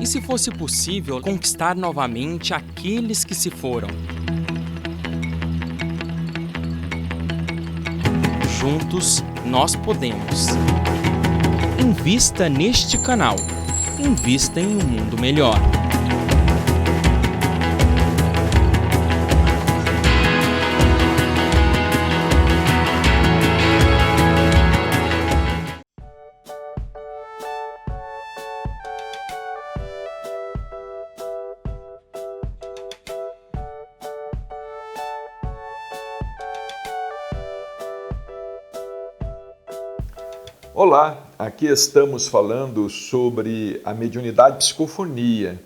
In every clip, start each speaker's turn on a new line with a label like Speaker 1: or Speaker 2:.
Speaker 1: E se fosse possível conquistar novamente aqueles que se foram? Juntos nós podemos. Invista neste canal. Invista em um mundo melhor.
Speaker 2: Olá, aqui estamos falando sobre a mediunidade psicofonia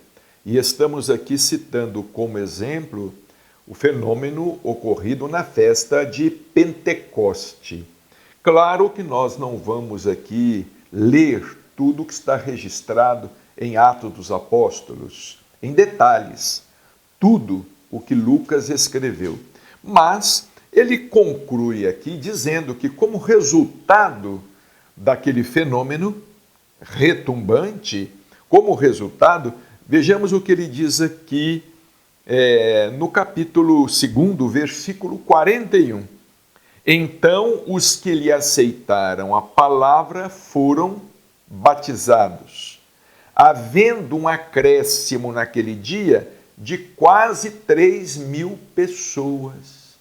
Speaker 2: e estamos aqui citando como exemplo o fenômeno ocorrido na festa de Pentecoste. Claro que nós não vamos aqui ler tudo que está registrado em Atos dos Apóstolos, em detalhes, tudo o que Lucas escreveu, mas ele conclui aqui dizendo que como resultado daquele fenômeno retumbante, como resultado, vejamos o que ele diz aqui no capítulo 2, versículo 41. Então os que lhe aceitaram a palavra foram batizados, havendo um acréscimo naquele dia de quase 3.000 pessoas.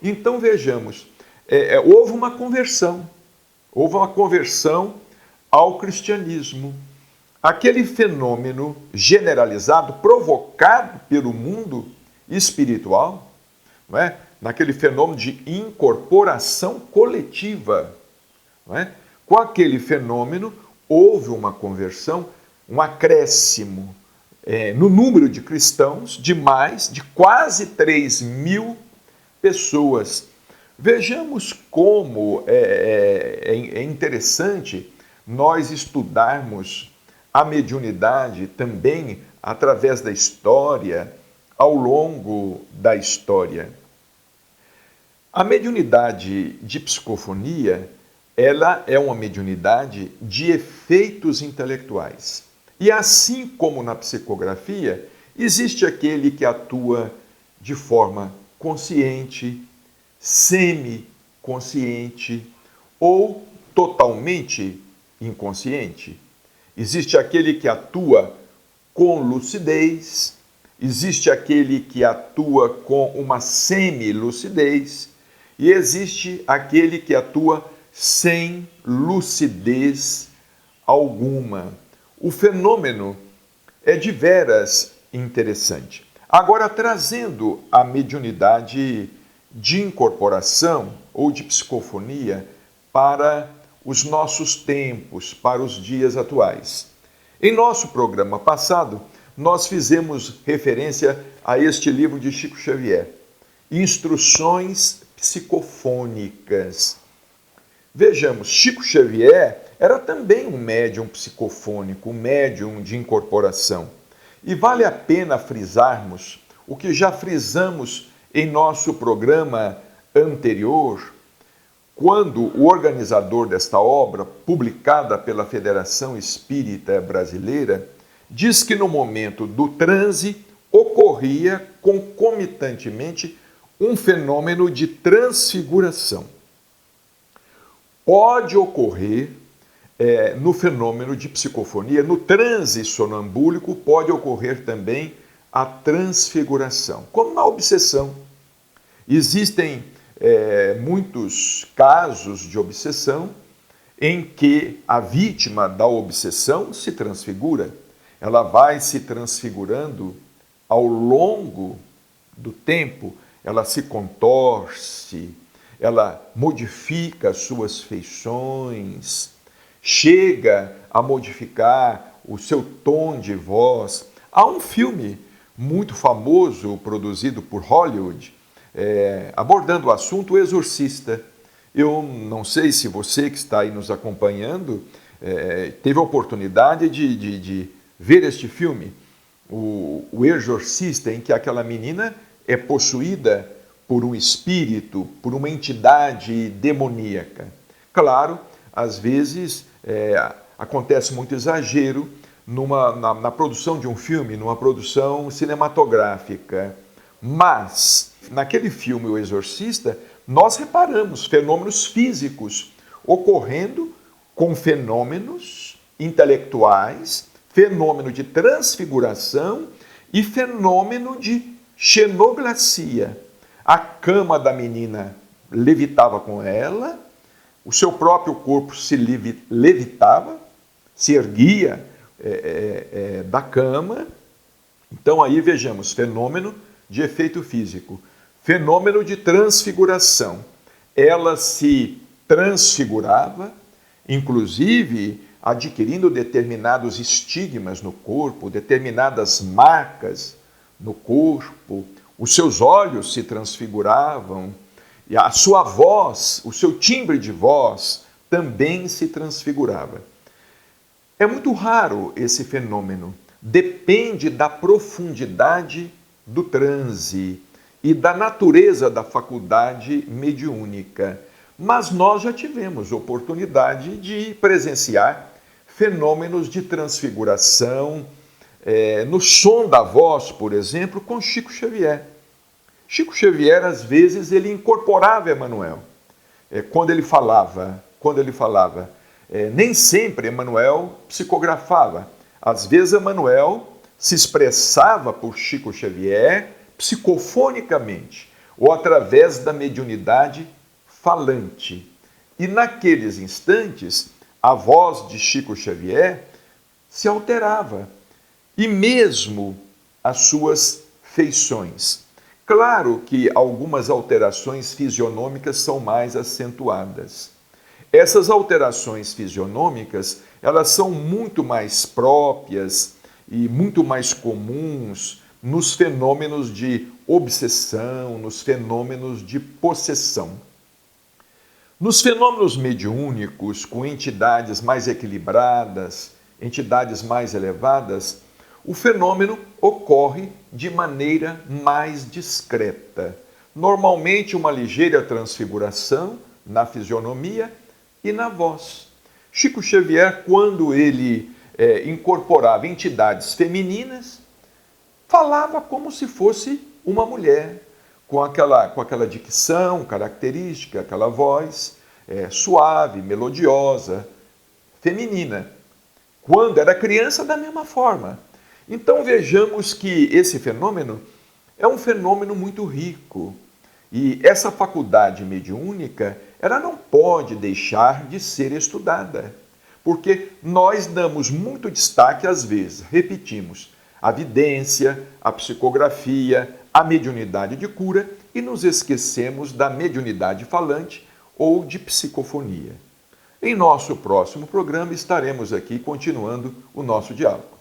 Speaker 2: Então vejamos, houve uma conversão. Houve uma conversão ao cristianismo. Aquele fenômeno generalizado, provocado pelo mundo espiritual, não é? Naquele fenômeno de incorporação coletiva. Não é? Com aquele fenômeno, houve uma conversão, um acréscimo no número de cristãos de quase 3.000 pessoas. Vejamos como é interessante nós estudarmos a mediunidade também através da história, ao longo da história. A mediunidade de psicofonia, ela é uma mediunidade de efeitos intelectuais. E assim como na psicografia, existe aquele que atua de forma consciente, semi-consciente ou totalmente inconsciente. Existe aquele que atua com lucidez, existe aquele que atua com uma semi-lucidez e existe aquele que atua sem lucidez alguma. O fenômeno é de veras interessante. Agora, trazendo a mediunidade de incorporação ou de psicofonia para os nossos tempos, para os dias atuais. Em nosso programa passado, nós fizemos referência a este livro de Chico Xavier, Instruções Psicofônicas. Vejamos, Chico Xavier era também um médium psicofônico, um médium de incorporação. E vale a pena frisarmos o que já frisamos em nosso programa anterior, quando o organizador desta obra, publicada pela Federação Espírita Brasileira, diz que no momento do transe ocorria concomitantemente um fenômeno de transfiguração. Pode ocorrer no fenômeno de psicofonia, no transe sonambúlico, pode ocorrer também a transfiguração, como na obsessão. Existem muitos casos de obsessão em que a vítima da obsessão se transfigura. Ela vai se transfigurando ao longo do tempo, ela se contorce, ela modifica as suas feições, chega a modificar o seu tom de voz. Há um filme muito famoso, produzido por Hollywood, abordando o assunto O Exorcista. Eu não sei se você que está aí nos acompanhando teve a oportunidade de ver este filme, o Exorcista, em que aquela menina é possuída por um espírito, por uma entidade demoníaca. Claro, às vezes acontece muito exagero, na produção de um filme, numa produção cinematográfica. Mas, naquele filme O Exorcista, nós reparamos fenômenos físicos ocorrendo com fenômenos intelectuais, fenômeno de transfiguração e fenômeno de xenoglacia. A cama da menina levitava com ela, o seu próprio corpo se levitava, se erguia da cama. Então aí vejamos, fenômeno de efeito físico, fenômeno de transfiguração. Ela se transfigurava, inclusive adquirindo determinados estigmas no corpo, determinadas marcas no corpo, os seus olhos se transfiguravam, e a sua voz, o seu timbre de voz também se transfigurava. É muito raro esse fenômeno, depende da profundidade do transe e da natureza da faculdade mediúnica. Mas nós já tivemos oportunidade de presenciar fenômenos de transfiguração, no som da voz, por exemplo, com Chico Xavier. Chico Xavier, às vezes, ele incorporava Emmanuel. Quando ele falava, nem sempre Emmanuel psicografava. Às vezes, Emmanuel se expressava por Chico Xavier psicofonicamente ou através da mediunidade falante. E naqueles instantes, a voz de Chico Xavier se alterava, e mesmo as suas feições. Claro que algumas alterações fisionômicas são mais acentuadas. Essas alterações fisionômicas, elas são muito mais próprias e muito mais comuns nos fenômenos de obsessão, nos fenômenos de possessão. Nos fenômenos mediúnicos, com entidades mais equilibradas, entidades mais elevadas, o fenômeno ocorre de maneira mais discreta. Normalmente, uma ligeira transfiguração na fisionomia e na voz. Chico Xavier, quando ele incorporava entidades femininas, falava como se fosse uma mulher, com aquela dicção característica, aquela voz suave, melodiosa, feminina. Quando era criança, da mesma forma. Então vejamos que esse fenômeno é um fenômeno muito rico. E essa faculdade mediúnica, ela não pode deixar de ser estudada. Porque nós damos muito destaque, às vezes, repetimos, a vidência, a psicografia, a mediunidade de cura e nos esquecemos da mediunidade falante ou de psicofonia. Em nosso próximo programa estaremos aqui continuando o nosso diálogo.